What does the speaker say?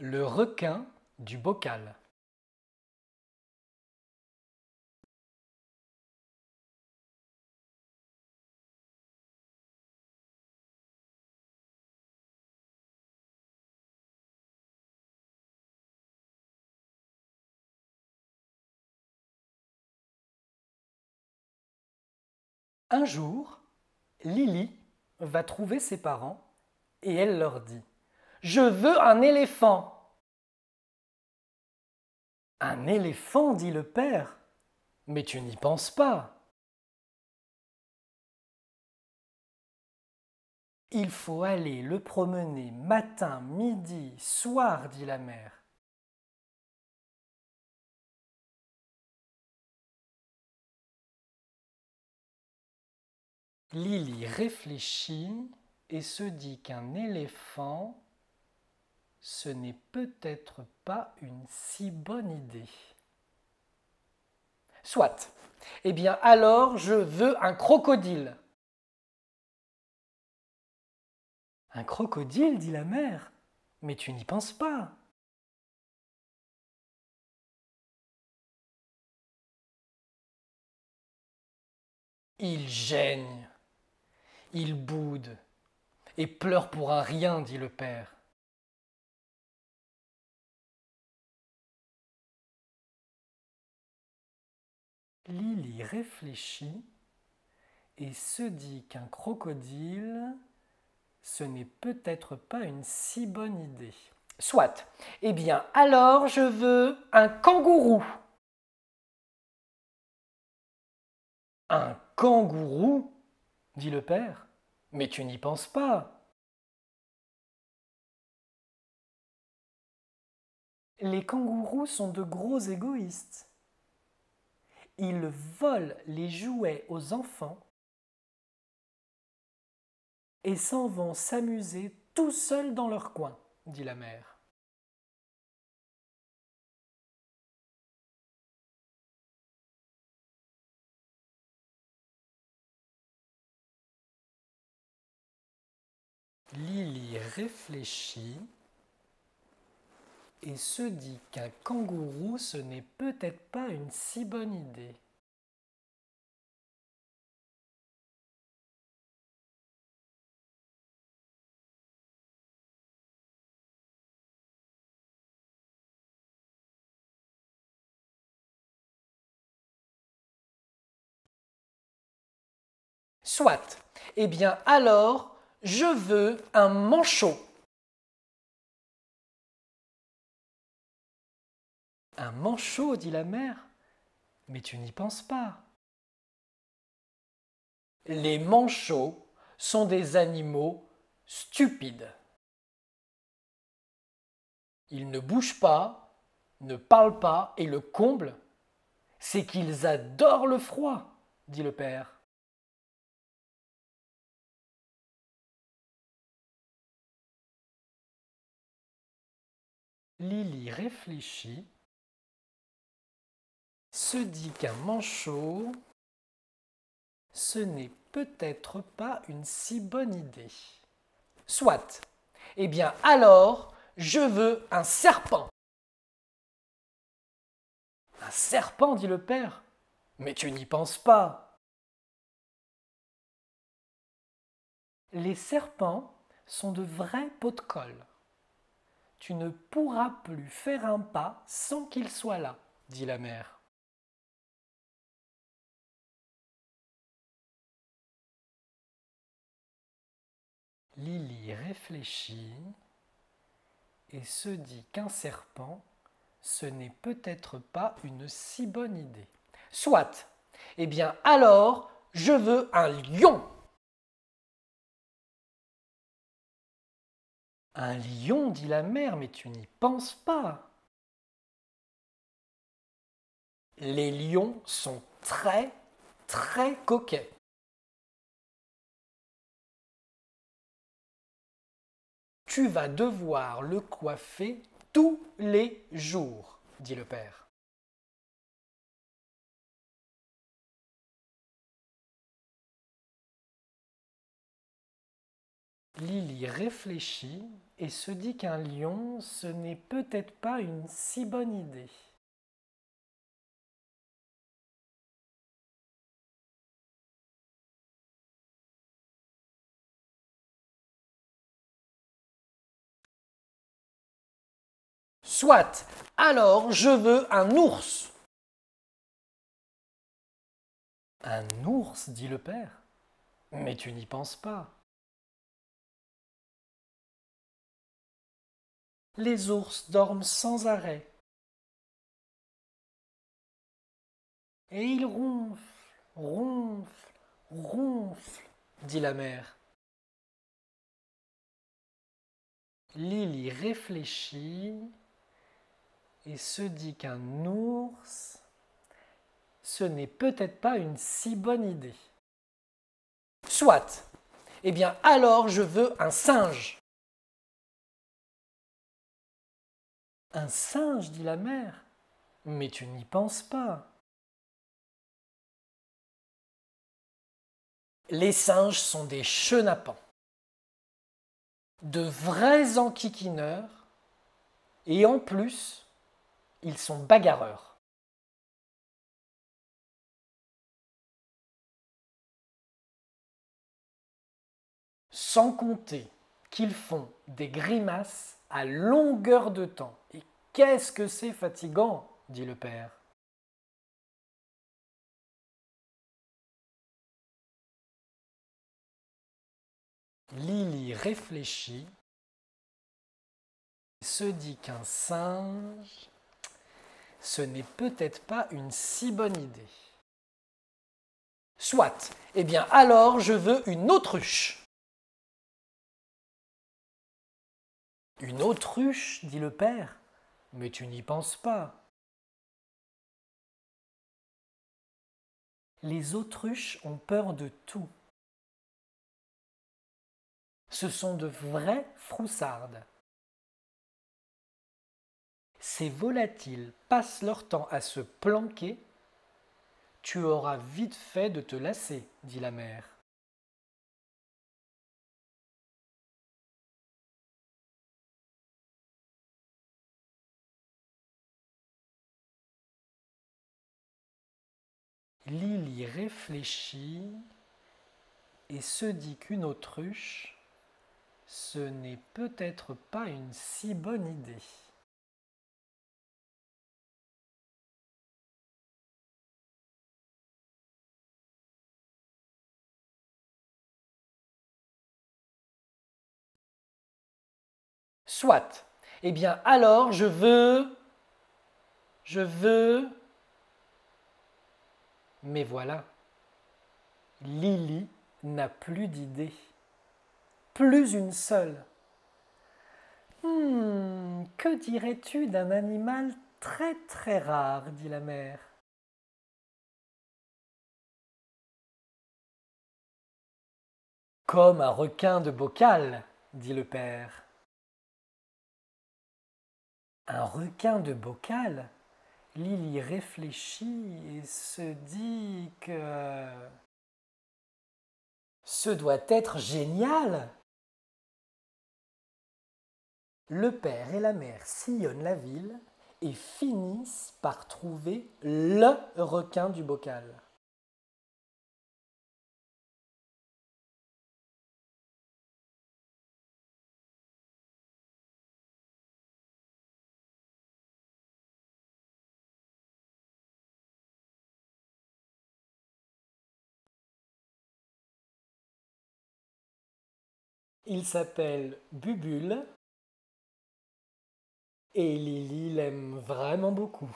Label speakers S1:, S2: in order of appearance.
S1: Le requin du bocal. Un jour, Lily va trouver ses parents et elle leur dit: Je veux un éléphant. Un éléphant, dit le père. Mais tu n'y penses pas. Il faut aller le promener matin, midi, soir, dit la mère. Lily réfléchit et se dit qu'un éléphant, ce n'est peut-être pas une si bonne idée. Soit. Eh bien alors je veux un crocodile. Un crocodile, dit la mère. Mais tu n'y penses pas. Il gêne, il boude et pleure pour un rien, dit le père. Lily réfléchit et se dit qu'un crocodile, ce n'est peut-être pas une si bonne idée. Soit. Eh bien, alors je veux un kangourou. Un kangourou, dit le père. Mais tu n'y penses pas. Les kangourous sont de gros égoïstes. Ils volent les jouets aux enfants et s'en vont s'amuser tout seuls dans leur coin, dit la mère. Lily réfléchit et se dit qu'un kangourou, ce n'est peut-être pas une si bonne idée. Soit. Eh bien alors, je veux un manchot. Un manchot, dit la mère. Mais tu n'y penses pas. Les manchots sont des animaux stupides. Ils ne bougent pas, ne parlent pas, et le comble, c'est qu'ils adorent le froid, dit le père. Lily réfléchit, se dit qu'un manchot, ce n'est peut-être pas une si bonne idée. Soit. Eh bien alors, je veux un serpent. Un serpent, dit le père. Mais tu n'y penses pas. Les serpents sont de vrais pots de colle. Tu ne pourras plus faire un pas sans qu'il soit là, dit la mère. Lily réfléchit et se dit qu'un serpent, ce n'est peut-être pas une si bonne idée. Soit. Eh bien alors, je veux un lion. Un lion, dit la mère, mais tu n'y penses pas. Les lions sont très, très coquets. Tu vas devoir le coiffer tous les jours, dit le père. Lily réfléchit et se dit qu'un lion, ce n'est peut-être pas une si bonne idée. Soit, alors je veux un ours. Un ours, dit le père. Mais tu n'y penses pas. Les ours dorment sans arrêt. Et ils ronflent, ronflent, ronflent, dit la mère. Lily réfléchit et se dit qu'un ours, ce n'est peut-être pas une si bonne idée. Soit, eh bien alors je veux un singe. Un singe, dit la mère. Mais tu n'y penses pas. Les singes sont des chenapans, de vrais enquiquineurs, et en plus, ils sont bagarreurs. Sans compter qu'ils font des grimaces à longueur de temps. Et qu'est-ce que c'est fatigant, dit le père. Lily réfléchit, se dit qu'un singe, ce n'est peut-être pas une si bonne idée. Soit, eh bien alors je veux une autruche. Une autruche, dit le père, mais tu n'y penses pas. Les autruches ont peur de tout. Ce sont de vraies froussardes. Ces volatiles passent leur temps à se planquer. Tu auras vite fait de te lasser, dit la mère. Lily réfléchit et se dit qu'une autruche, ce n'est peut-être pas une si bonne idée. Soit, eh bien alors je veux... Mais voilà, Lily n'a plus d'idée. Plus une seule. Que dirais-tu d'un animal très très rare, dit la mère. Comme un requin de bocal, dit le père. Un requin de bocal? Lily réfléchit et se dit que ce doit être génial. Le père et la mère sillonnent la ville et finissent par trouver le requin du bocal. Il s'appelle Bubule et Lily l'aime vraiment beaucoup.